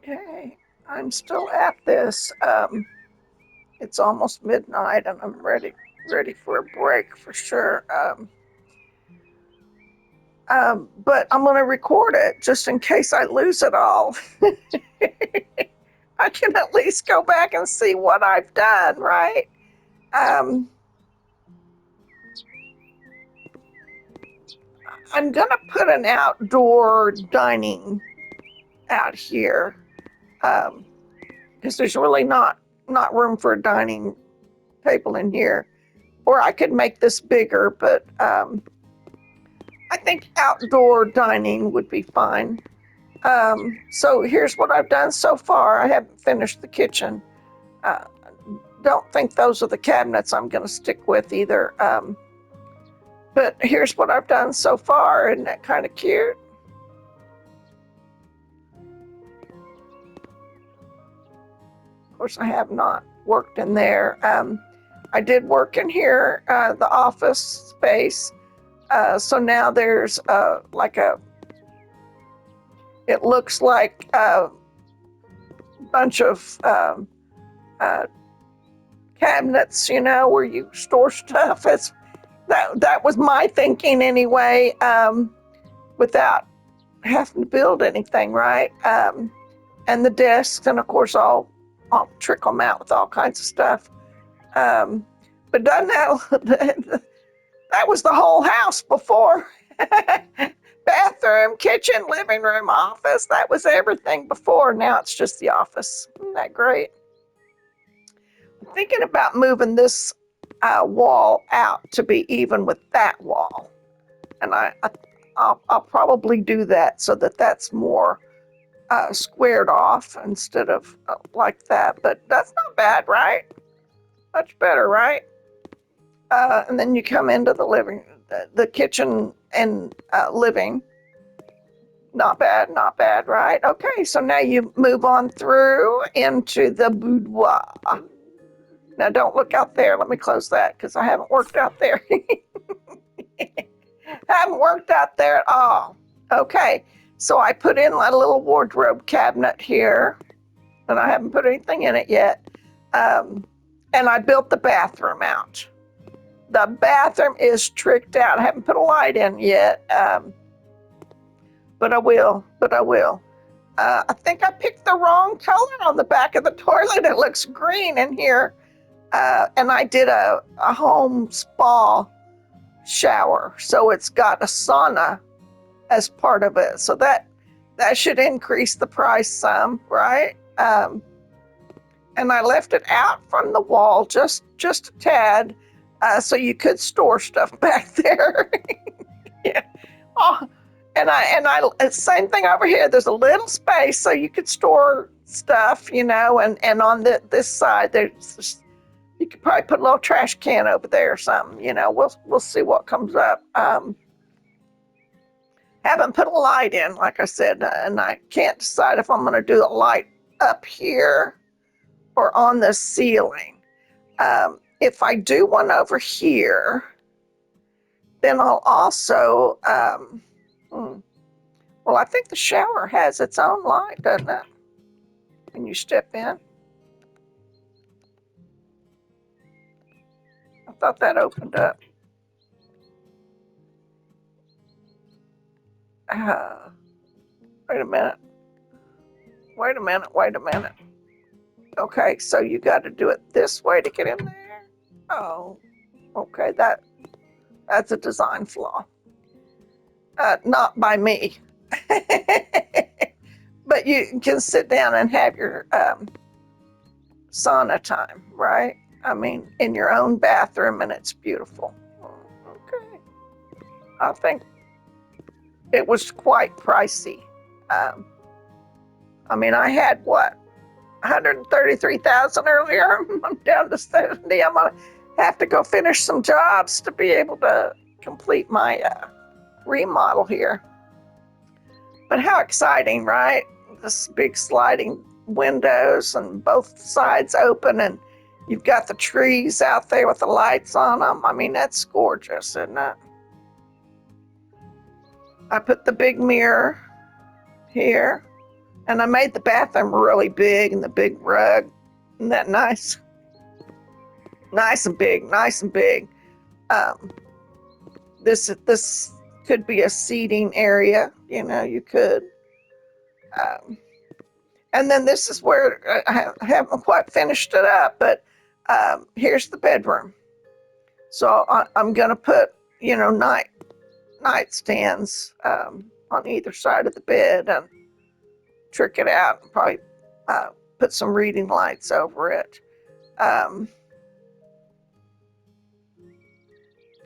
Okay, I'm still at this. It's almost midnight, and I'm ready for a break for sure. But I'm going to record it just in case I lose it all. I can at least go back and see what I've done, right? Um, I'm going to put an outdoor dining out here because there's really not room for a dining table in here. Or I could make this bigger, but I think outdoor dining would be fine. So here's what I've done so far. I haven't finished the kitchen. Uh, don't think those are the cabinets I'm going to stick with either. But here's what I've done so far. Isn't that kind of cute? Of course, I have not worked in there. I did work in here, the office space. So now there's like it looks like a bunch of uh, cabinets, where you store stuff. That was my thinking anyway, without having to build anything, right? And the desks, and of course, I'll trick them out with all kinds of stuff. But doesn't that that was the whole house before? Bathroom, kitchen, living room, office. That was everything before. Now it's just the office. Isn't that great? I'm thinking about moving this wall out to be even with that wall, and I'll probably do that so that that's more squared off instead of like that. But that's not bad, right? Much better, right? And then you come into the kitchen and living. Not bad, not bad, right? Okay, so now you move on through into the boudoir. Now don't look out there. Let me close that because I haven't worked out there. Haven't worked out there at all. Okay, so I put in a little wardrobe cabinet here, and I haven't put anything in it yet. And I built the bathroom out. The bathroom is tricked out. I haven't put a light in yet, but I will. I think I picked the wrong color on the back of the toilet. It looks green in here. And I did a home spa shower, so it's got a sauna as part of it. So that should increase the price some, right? And I left it out from the wall just a tad, so you could store stuff back there. Yeah. Oh, and same thing over here. There's a little space so you could store stuff, and on this side there's you could probably put a little trash can over there or something. We'll see what comes up. Haven't put a light in, like I said, and I can't decide if I'm going to do a light up here or on the ceiling. If I do one over here, then I'll also, well, I think the shower has its own light, doesn't it? When you step in. I thought that opened up. Uh, wait a minute. Wait a minute. Okay, so you got to do it this way to get in there? Oh, okay, that's a design flaw. Not by me. But you can sit down and have your sauna time, right? I mean, in your own bathroom, and it's beautiful. Okay. I think it was quite pricey. Um, I mean, I had what, 133,000 earlier. I'm down to 70. I'm gonna have to go finish some jobs to be able to complete my remodel here. But how exciting, right? This big sliding windows and both sides open, and you've got the trees out there with the lights on them. I mean, that's gorgeous, isn't it? I put the big mirror here. And I made the bathroom really big and the big rug. Isn't that nice? Nice and big, nice and big. Um, this could be a seating area. You know, you could. Um, and then this is where I haven't quite finished it up, but here's the bedroom. So I'm going to put, you know, nightstands on either side of the bed and trick it out and probably put some reading lights over it. Um,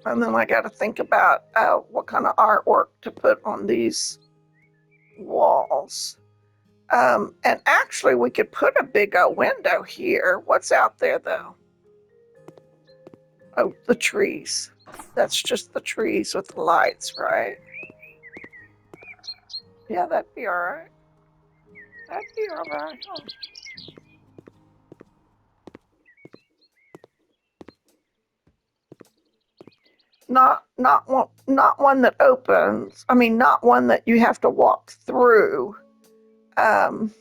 and then I got to think about what kind of artwork to put on these walls. And actually, we could put a big old window here. What's out there, though? Oh, the trees. That's just the trees with the lights, right? Yeah, that'd be all right. That'd be all right. Huh? Not one that opens. I mean, not one that you have to walk through. Um,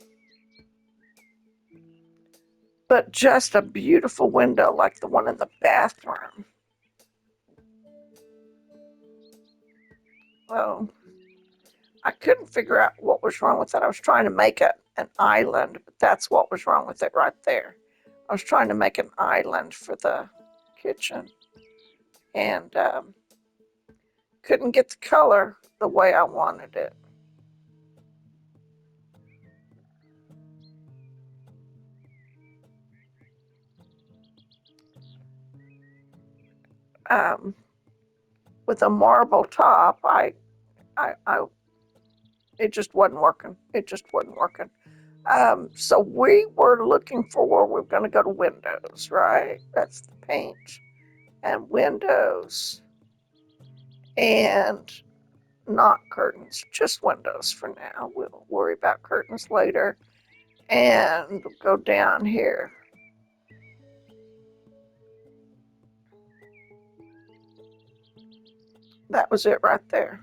but just a beautiful window like the one in the bathroom. Oh, I couldn't figure out what was wrong with it. I was trying to make an island, but that's what was wrong with it right there. I was trying to make an island for the kitchen and couldn't get the color the way I wanted it. Um, with a marble top, I it just wasn't working. It just wasn't working. So we were looking for where we're going to go to windows, right? That's the paint and windows and not curtains, just windows for now. We'll worry about curtains later. And go down here. That was it right there.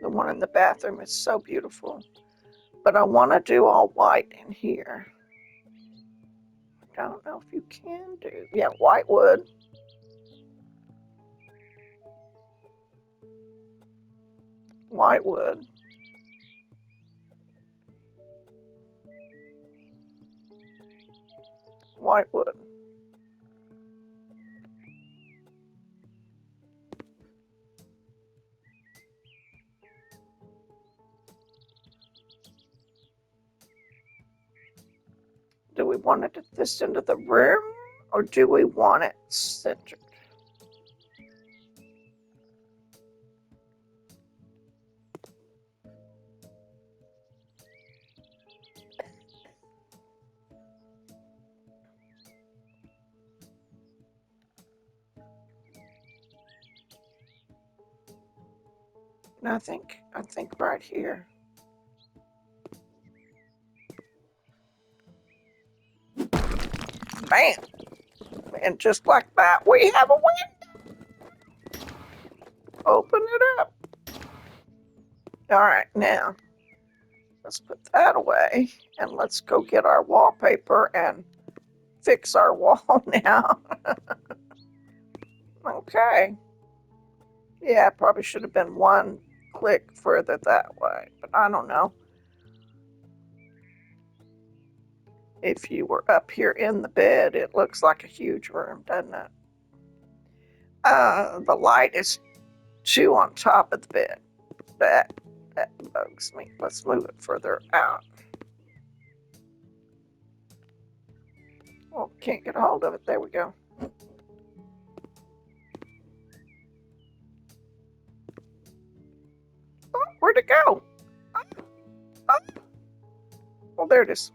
The one in the bathroom is so beautiful. But I want to do all white in here. I don't know if you can do. Yeah, white wood. White wood. White wood. Do we want it this into the room or do we want it centered? I think right here. Bam! And just like that, we have a window. Open it up. All right, now let's put that away and let's go get our wallpaper and fix our wall now. Okay. Yeah, probably should have been one click further that way, but I don't know. If you were up here in the bed, it looks like a huge room, doesn't it? The light is too on top of the bed. That bugs me. Let's move it further out. Oh, can't get a hold of it. There we go. Oh, where'd it go? Oh, oh. Well, there it is.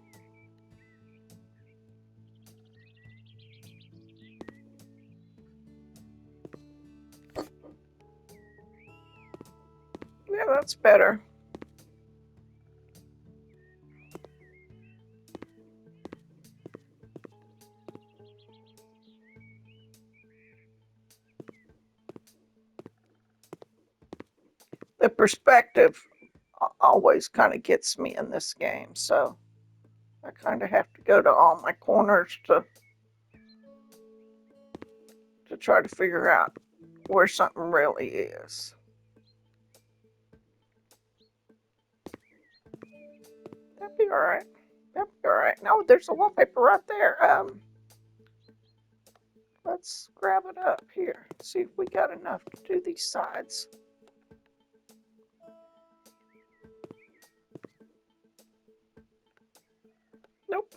Yeah, that's better. The perspective always kind of gets me in this game. So I kind of have to go to all my corners to try to figure out where something really is. That'd be all right. That'd be all right. No, there's a wallpaper right there. Let's grab it up here. See if we got enough to do these sides. Nope.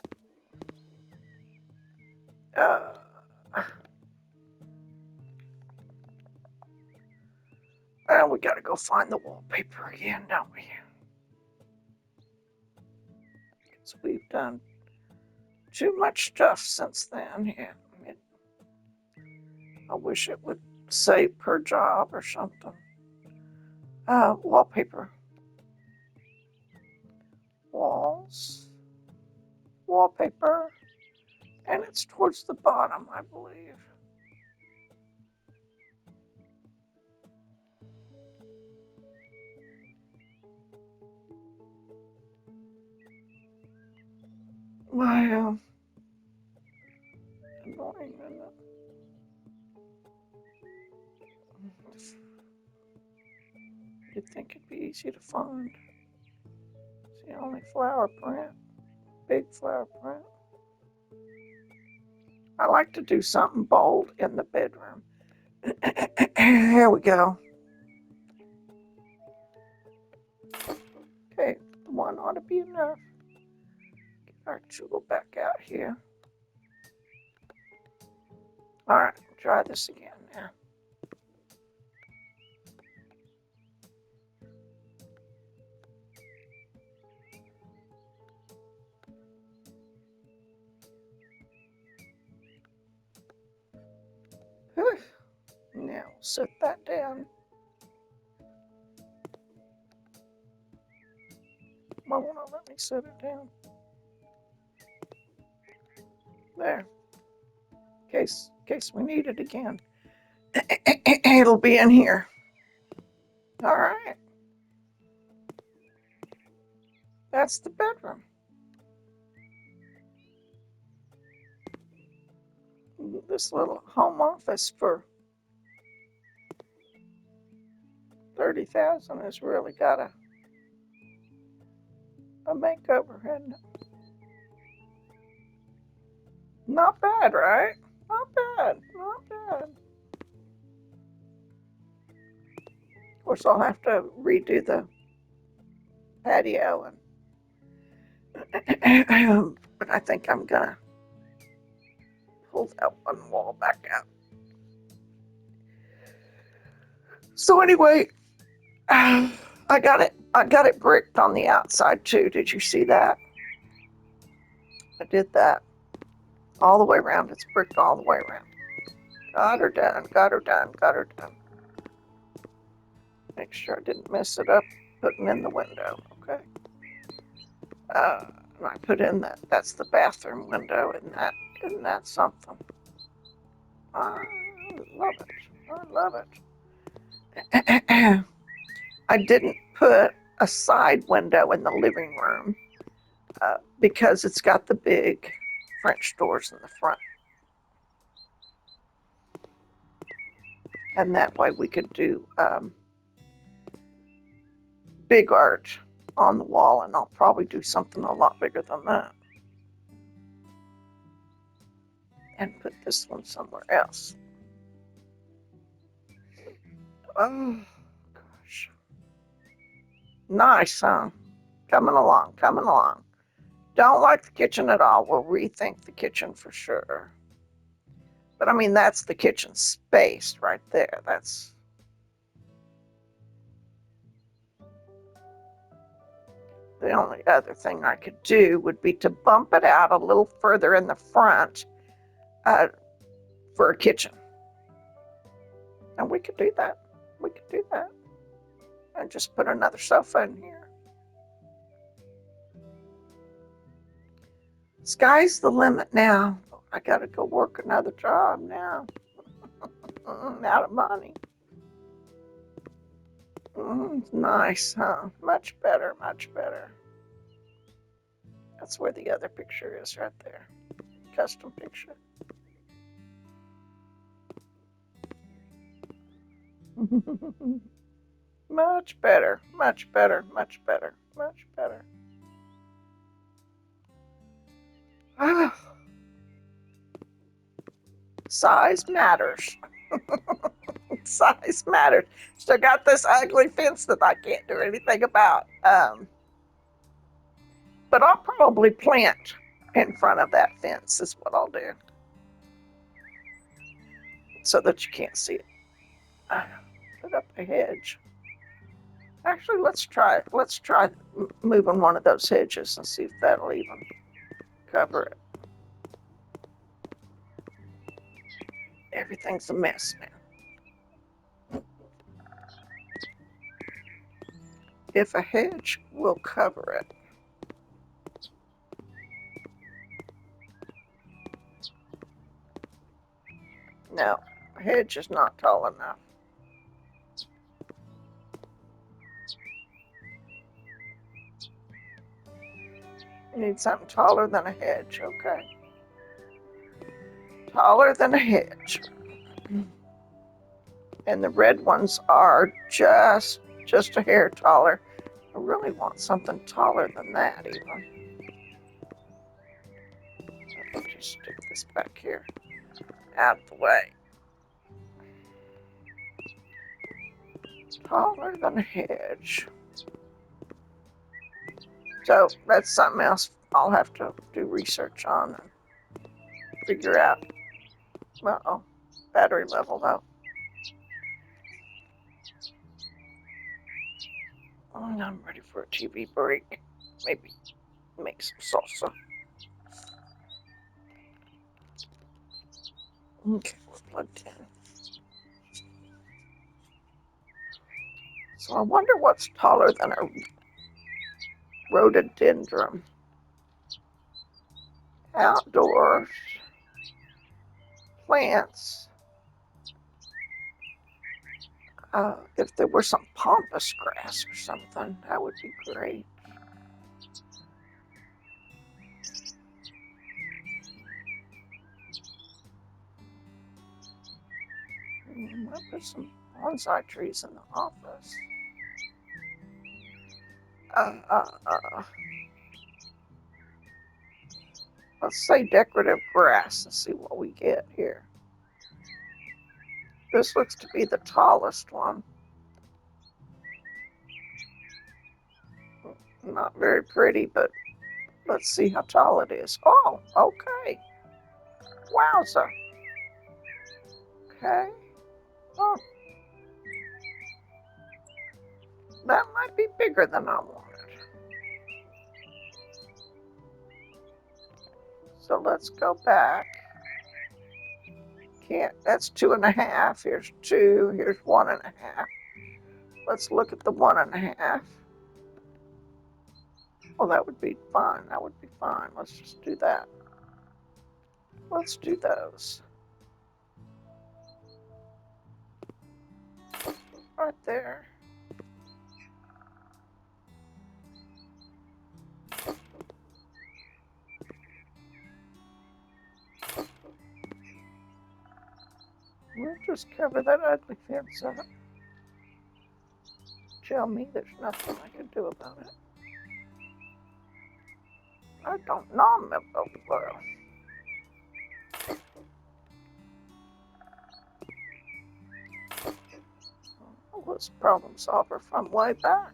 Well, we gotta go find the wallpaper again, don't we? Because we've done too much stuff since then. Yeah. I wish it would say per job or something. Wallpaper. Walls. Wallpaper. And it's towards the bottom, I believe. Wow. Annoying, isn't it? You'd think it'd be easy to find. It's the only flower print. Big flower print. I like to do something bold in the bedroom. Here we go. Okay, one ought to be enough. Get our jewel back out here. All right, try this again now. Now set that down. Why won't it let me set it down? There. In case we need it again. It'll be in here. All right. That's the bedroom. This little home office for $30,000 has really got a makeover, hasn't it? Not bad, right? Not bad. Not bad. Of course, I'll have to redo the patio, but I think I'm gonna pull that one wall back out. So anyway, I got it bricked on the outside too. Did you see that? I did that all the way around. It's bricked all the way around. Got her done. Got her done. Got her done. Make sure I didn't mess it up putting in the window. Okay. And I put in that's the bathroom window. Isn't that something? I love it. I love it. I didn't put a side window in the living room because it's got the big French doors in the front. And that way we could do big art on the wall, and I'll probably do something a lot bigger than that. And put this one somewhere else. Oh, gosh. Nice, huh? Coming along, coming along. Don't like the kitchen at all. We'll rethink the kitchen for sure. But I mean, that's the kitchen space right there. That's the only other thing I could do would be to bump it out a little further in the front for a kitchen. And we could do that. We could do that. And just put another sofa in here. Sky's the limit now. I gotta go work another job now. Out of money. Nice, huh? Much better, much better. That's where the other picture is, right there. Custom picture. Much better, much better, much better, much better. Size matters. Size matters. Still got this ugly fence that I can't do anything about. But I'll probably plant in front of that fence, is what I'll do, so that you can't see it. Put up a hedge. Actually, let's try it. Let's try moving one of those hedges and see if that'll even cover it. Everything's a mess now. If a hedge will cover it. No, a hedge is not tall enough. You need something taller than a hedge, okay. Taller than a hedge. And the red ones are just a hair taller. I really want something taller than that even. Let me just stick this back here, out of the way. Taller than a hedge. So that's something else I'll have to do research on and figure out. Uh-oh, battery level though. I'm ready for a TV break. Maybe make some salsa. Okay, we're plugged in. So I wonder what's taller than a rhododendron. Outdoors plants. If there were some pampas grass or something, that would be great. Might put some bonsai trees in the office. Let's say decorative grass and see what we get here. This looks to be the tallest one. Not very pretty, but let's see how tall it is. Oh, okay. Wowza. Okay. Oh, that might be bigger than I wanted. So let's go back. Can't, that's 2.5. Here's 2. Here's 1.5. Let's look at the 1.5. Oh, that would be fine. That would be fine. Let's just do that. Let's do those. Right there. We'll just cover that ugly fence up. Tell me there's nothing I can do about it. I don't know, my little girl. I was a problem solver from way back.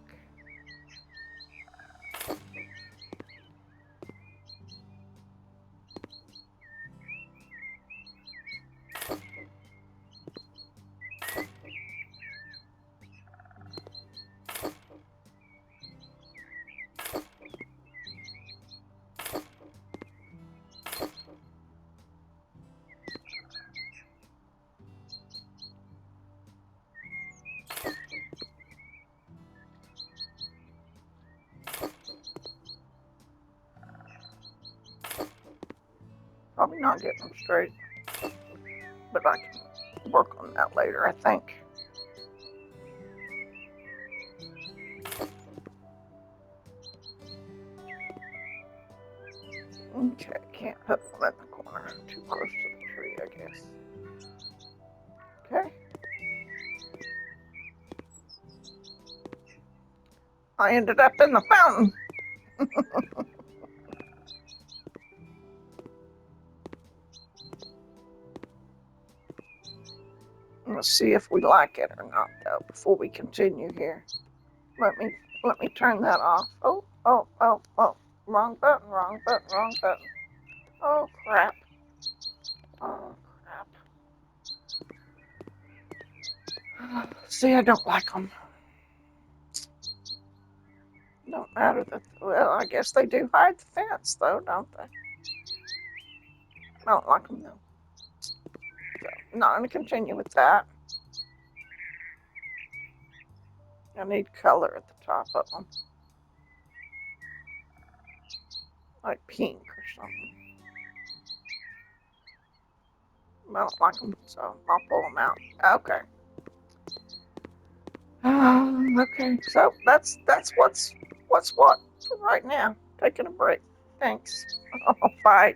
Probably not getting them straight, but I can work on that later, I think. Okay, can't put one in the corner. Too close to the tree, I guess. Okay. I ended up in the fountain. Let's see if we like it or not, though, before we continue here. Let me turn that off. Oh. Wrong button, wrong button, wrong button. Oh, crap. Oh, crap. See, I don't like them. Don't matter that, well, I guess they do hide the fence, though, don't they? I don't like them, though. So, I'm not going to continue with that. I need color at the top of them. Like pink or something. I don't like them, so I'll pull them out. Okay. Okay, so that's what's what for right now. Taking a break. Thanks. Oh, bye.